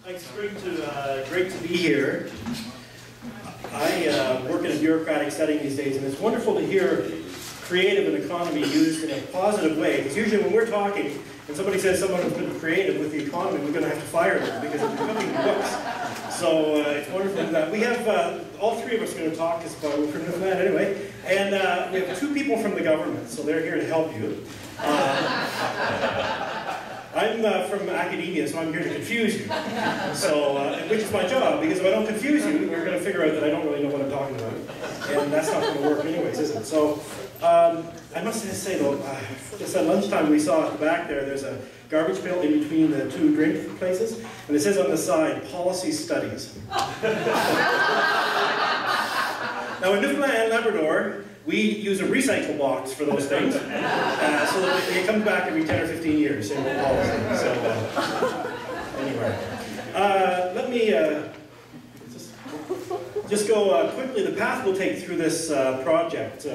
It's great to be here. I work in a bureaucratic setting these days, and it's wonderful to hear creative and economy used in a positive way. Because usually when we're talking, and somebody says someone has been creative with the economy, we're going to have to fire them because they're cooking books. So it's wonderful that we have all three of us are going to talk about we're from Newfoundland anyway, and we have two people from the government, so they're here to help you. I'm from academia, so I'm here to confuse you. So, which is my job, because if I don't confuse you, you're going to figure out that I don't really know what I'm talking about. And that's not going to work anyways, is it? So, I must say though, just at lunchtime we saw at the back there's a garbage pail in between the two drink places, and it says on the side, policy studies. Now in Newfoundland and Labrador, we use a recycle box for those things, so that it comes back every 10 or 15 years, same old policy. So, anyway. Let me just go quickly. The path we'll take through this project.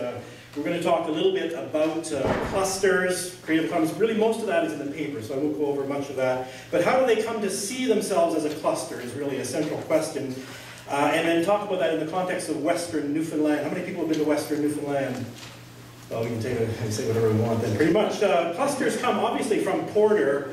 We're going to talk a little bit about clusters, creative economies. Really, most of that is in the paper, so I won't go over much of that. But how do they come to see themselves as a cluster is really a central question. And then talk about that in the context of Western Newfoundland. How many people have been to Western Newfoundland? Well, we can take it and say whatever we want then. Pretty much, clusters come obviously from Porter.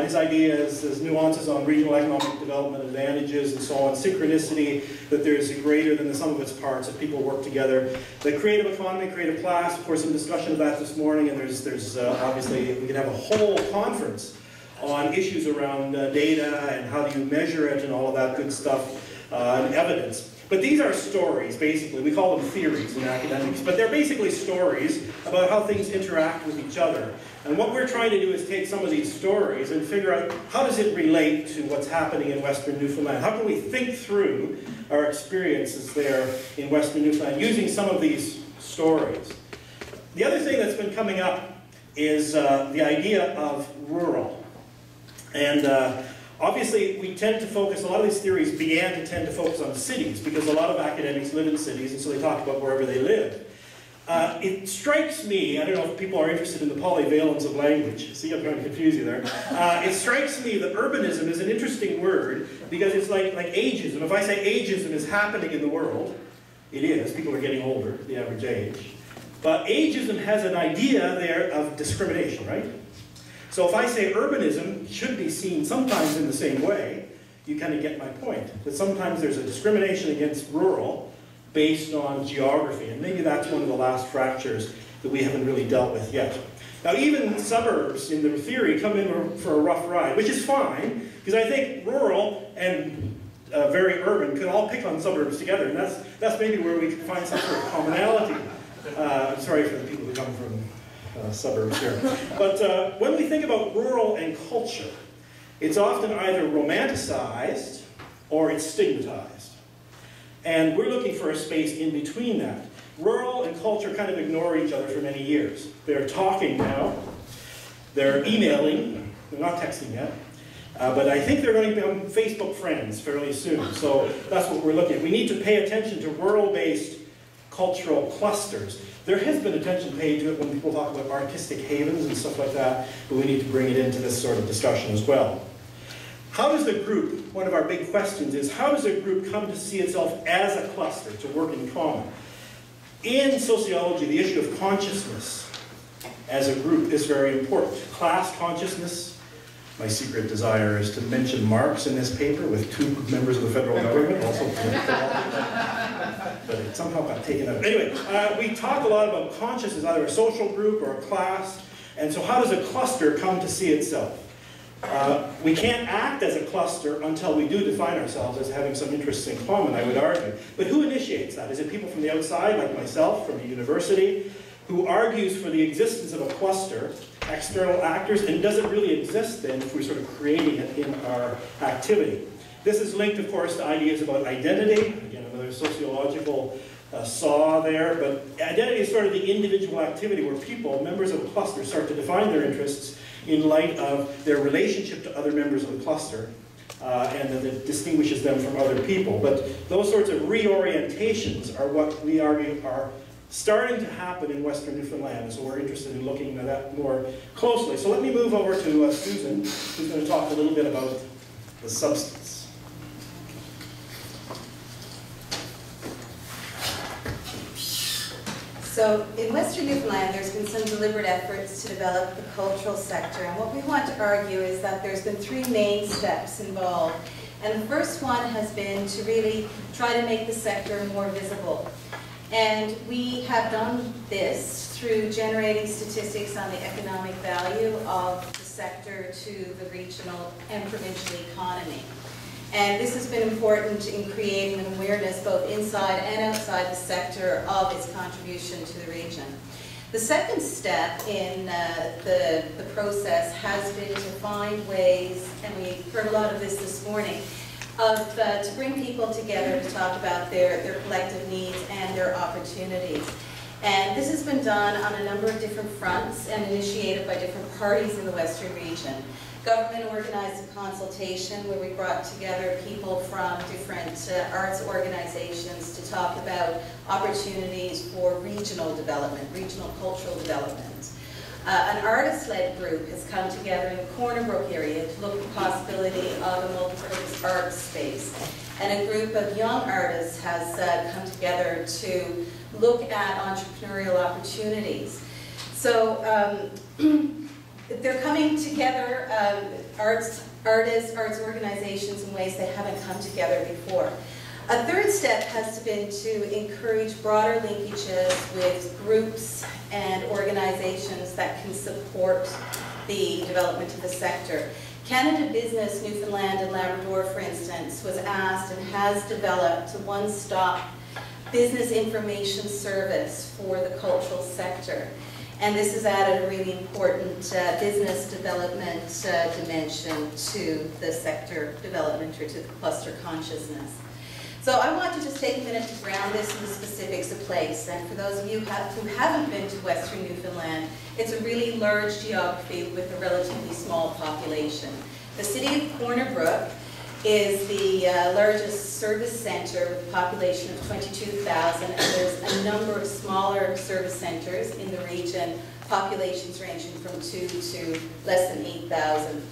His ideas, his nuances on regional economic development advantages and so on, synchronicity, that there's greater than the sum of its parts, that people work together. The creative economy, creative class, of course, some discussion of that this morning, and there's obviously, we could have a whole conference on issues around data and how do you measure it and all of that good stuff. And evidence. But these are stories, basically. We call them theories in academics, but they're basically stories about how things interact with each other. And what we're trying to do is take some of these stories and figure out how does it relate to what's happening in Western Newfoundland? How can we think through our experiences there in Western Newfoundland using some of these stories? The other thing that's been coming up is the idea of rural. And obviously, we tend to focus, a lot of these theories began to tend to focus on cities because a lot of academics live in cities, and so they talk about wherever they live. It strikes me, I don't know if people are interested in the polyvalence of language. See, I'm trying to confuse you there. It strikes me that urbanism is an interesting word because it's like ageism. If I say ageism is happening in the world, it is. People are getting older, the average age. But ageism has an idea there of discrimination, right? So if I say urbanism should be seen sometimes in the same way, you kind of get my point. That sometimes there's a discrimination against rural based on geography, and maybe that's one of the last fractures that we haven't really dealt with yet. Now even suburbs in the theory come in for a rough ride, which is fine, because I think rural and very urban could all pick on suburbs together, and that's maybe where we can find some sort of commonality. I'm sorry for the people who come from suburbs here. But when we think about rural and culture, it's often either romanticized or it's stigmatized. And we're looking for a space in between that. Rural and culture kind of ignore each other for many years. They're talking now, they're emailing, they're not texting yet, but I think they're going to become Facebook friends fairly soon. So that's what we're looking at. We need to pay attention to rural-based cultural clusters. There has been attention paid to it when people talk about artistic havens and stuff like that, but we need to bring it into this sort of discussion as well. How does a group, one of our big questions is, how does a group come to see itself as a cluster, to work in common? In sociology, the issue of consciousness as a group is very important. Class consciousness. My secret desire is to mention Marx in this paper with two members of the federal government, also but it somehow got taken out. Anyway, we talk a lot about consciousness, either a social group or a class, and so how does a cluster come to see itself? We can't act as a cluster until we do define ourselves as having some interests in common, I would argue. But who initiates that? Is it people from the outside, like myself, from a university, who argues for the existence of a cluster, external actors, and does it really exist then if we're sort of creating it in our activity? This is linked, of course, to ideas about identity. Again, another sociological saw there, but identity is sort of the individual activity where people, members of a cluster, start to define their interests in light of their relationship to other members of the cluster, and that it distinguishes them from other people. But those sorts of reorientations are what we argue are starting to happen in Western Newfoundland, so we're interested in looking at that more closely. So let me move over to Susan, who's going to talk a little bit about the substance. So in Western Newfoundland, there's been some deliberate efforts to develop the cultural sector. And what we want to argue is that there's been three main steps involved. And the first one has been to really try to make the sector more visible. And we have done this through generating statistics on the economic value of the sector to the regional and provincial economy. And this has been important in creating an awareness both inside and outside the sector of its contribution to the region. The second step in the process has been to find ways, and we heard a lot of this morning, to bring people together to talk about their collective needs and their opportunities. And this has been done on a number of different fronts and initiated by different parties in the Western region. Government organized a consultation where we brought together people from different arts organizations to talk about opportunities for regional development, regional cultural development. An artist-led group has come together in the Corner Brook area to look at the possibility of a multi-purpose art space. And a group of young artists has come together to look at entrepreneurial opportunities. So they're coming together, artists, arts organizations, in ways they haven't come together before. A third step has been to encourage broader linkages with groups and organizations that can support the development of the sector. Canada Business Newfoundland and Labrador, for instance, was asked and has developed a one-stop business information service for the cultural sector. And this has added a really important business development dimension to the sector development, or to the cluster consciousness. So I want to just take a minute to ground this in the specifics of place. And for those of you who haven't been to Western Newfoundland, it's a really large geography with a relatively small population. The city of Corner Brook is the largest service centre with a population of 22,000, and there's a number of smaller service centres in the region, populations ranging from 2 to less than 8,000.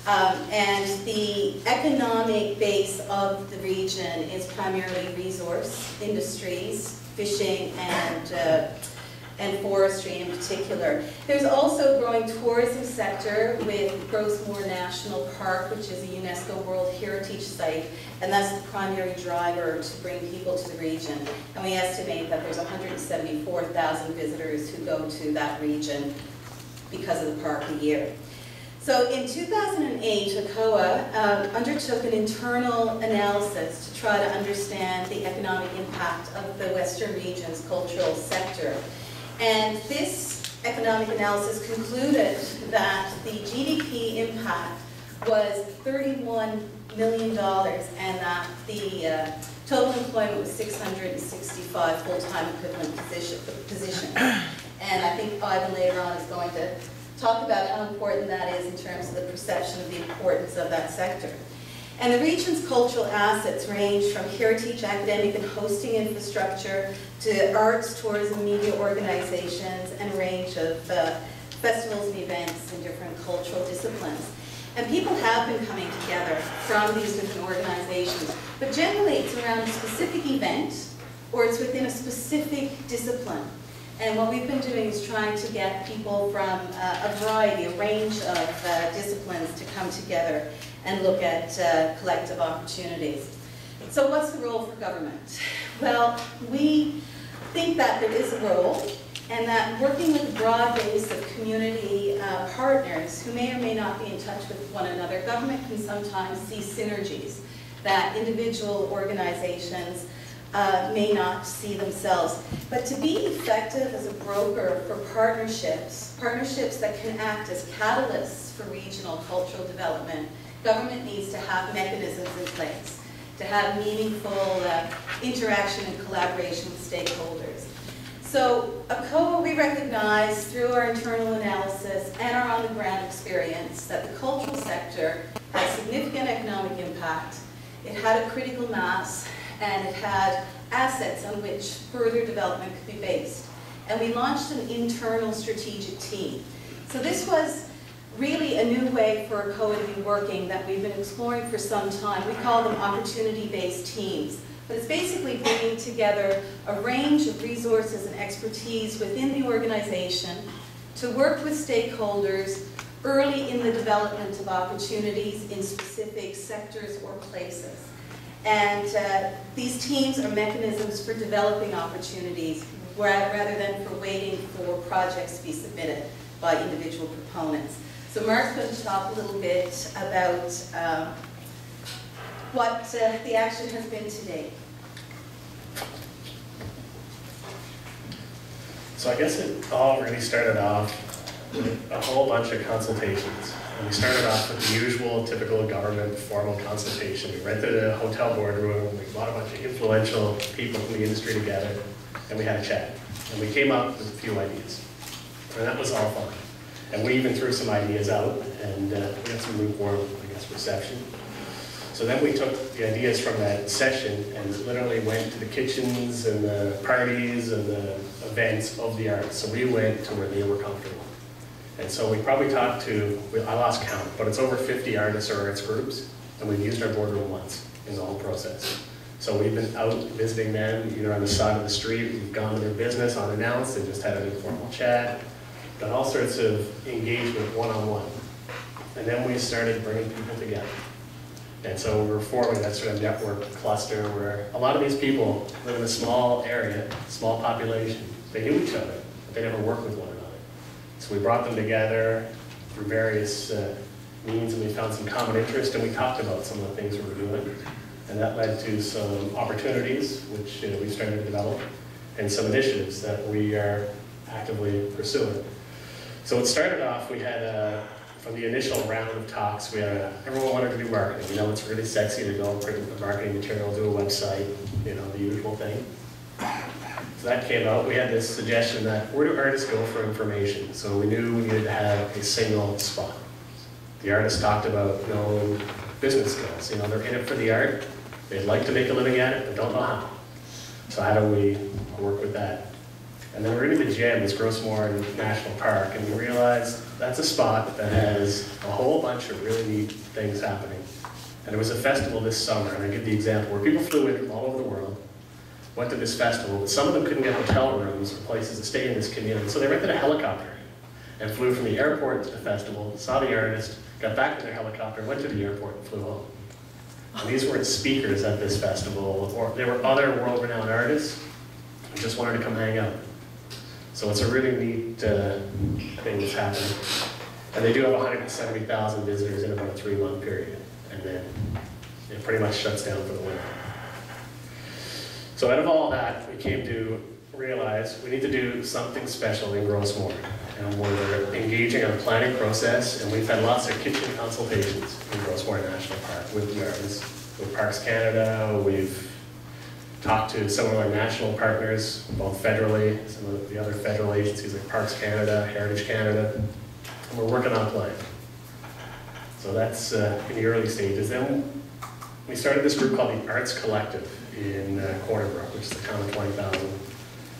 And the economic base of the region is primarily resource industries, fishing and forestry in particular. There's also a growing tourism sector with Grossmoor National Park, which is a UNESCO World Heritage Site, and that's the primary driver to bring people to the region. And we estimate that there's 174,000 visitors who go to that region because of the park a year. So in 2008, ACOA undertook an internal analysis to try to understand the economic impact of the Western region's cultural sector. And this economic analysis concluded that the GDP impact was $31 million, and that the total employment was 665 full-time equivalent positions. And I think Ivan later on is going to talk about how important that is in terms of the perception of the importance of that sector. And the region's cultural assets range from heritage, academic, and hosting infrastructure to arts, tourism, media organizations, and a range of festivals and events in different cultural disciplines. And people have been coming together from these different organizations, but generally it's around a specific event or it's within a specific discipline. And what we've been doing is trying to get people from a variety, a range of disciplines to come together and look at collective opportunities. So what's the role for government? Well, we think that there is a role, and that working with a broad base of community partners who may or may not be in touch with one another, government can sometimes see synergies that individual organizations may not see themselves. But to be effective as a broker for partnerships that can act as catalysts for regional cultural development, government needs to have mechanisms in place, to have meaningful interaction and collaboration with stakeholders. So ACOA, we recognize through our internal analysis and our on-the-ground experience that the cultural sector had significant economic impact, it had a critical mass, and it had assets on which further development could be based. And we launched an internal strategic team. So this was really a new way for COA to be working that we've been exploring for some time. We call them opportunity-based teams. But it's basically bringing together a range of resources and expertise within the organization to work with stakeholders early in the development of opportunities in specific sectors or places. And these teams are mechanisms for developing opportunities rather than for waiting for projects to be submitted by individual proponents. So Mark's going to talk a little bit about what the action has been to date. So I guess it all really started off with a whole bunch of consultations. And we started off with the usual, typical government formal consultation. We rented a hotel boardroom, we brought a bunch of influential people from the industry together, and we had a chat. And we came up with a few ideas. And that was all fun. And we even threw some ideas out, and we got some lukewarm, I guess, reception. So then we took the ideas from that session and literally went to the kitchens and the parties and the events of the artists. So we went to where they were comfortable. And so we probably talked to, I lost count, but it's over 50 artists or arts groups, and we've used our boardroom once in the whole process. So we've been out visiting them, either on the side of the street, we've gone to their business unannounced and just had an informal chat, done all sorts of engagement one-on-one. And then we started bringing people together. And so we were forming that sort of network cluster where a lot of these people live in a small area, small population. They knew each other, but they never worked with one another. So we brought them together through various means, and we found some common interest, and we talked about some of the things we were doing. And that led to some opportunities, which we started to develop, and some initiatives that we are actively pursuing. So it started off, we had from the initial round of talks, we had everyone wanted to do marketing. You know, it's really sexy to go and print the marketing material, do a website, you know, the usual thing. So that came out. We had this suggestion that where do artists go for information? So we knew we needed to have a single spot. The artists talked about knowing business skills. You know, they're in it for the art. They'd like to make a living at it, but don't know how. So how do we work with that? And then we're in the gym, it's Grossmore National Park, and we realized that's a spot that has a whole bunch of really neat things happening. And there was a festival this summer, and I give the example where people flew in from all over the world, went to this festival, but some of them couldn't get hotel rooms or places to stay in this community. So they rented a helicopter and flew from the airport to the festival, saw the artist, got back to their helicopter, went to the airport, and flew home. And these weren't speakers at this festival, or they were other world-renowned artists who just wanted to come hang out. So it's a really neat thing that's happening. And they do have 170,000 visitors in about a 3-month period. And then it pretty much shuts down for the winter. So out of all that, we came to realize we need to do something special in Grossmore. And we're engaging on a planning process, and we've had lots of kitchen consultations in Grossmore National Park with the artists, with Parks Canada. We've talked to some of our national partners, both federally, some of the other federal agencies like Parks Canada, Heritage Canada, and we're working on a plan. So that's in the early stages. Then we started this group called the Arts Collective in Corner Brook, which is a town of 20,000.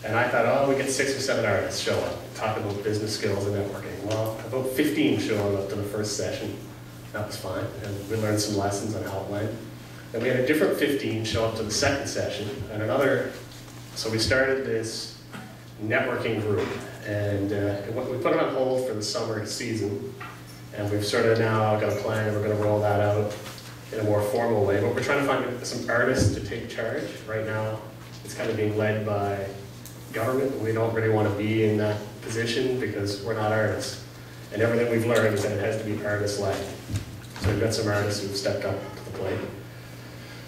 And I thought, oh, we get 6 or 7 artists show up, talk about business skills and networking. Well, about 15 showed up to the first session. That was fine, and we learned some lessons on how it went. Then we had a different 15 show up to the second session, and another, so we started this networking group, and we put it on hold for the summer season, and we've sort of now got a plan, and we're going to roll that out in a more formal way, but we're trying to find some artists to take charge. Right now, it's kind of being led by government. We don't really want to be in that position because we're not artists, and everything we've learned is that it has to be artist-led. So we've got some artists who've stepped up to the plate.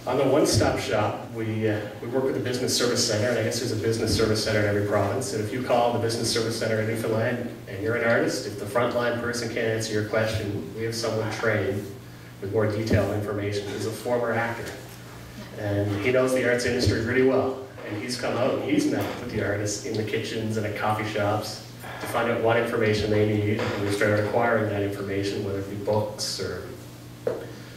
On the one-stop shop, we work with the Business Service Centre, and I guess there's a Business Service Centre in every province. And if you call the Business Service Centre in Newfoundland and you're an artist, if the frontline person can't answer your question, we have someone trained with more detailed information. He's a former actor, and he knows the arts industry really well. And he's come out and he's met with the artists in the kitchens and at coffee shops to find out what information they need. And we started acquiring that information, whether it be books or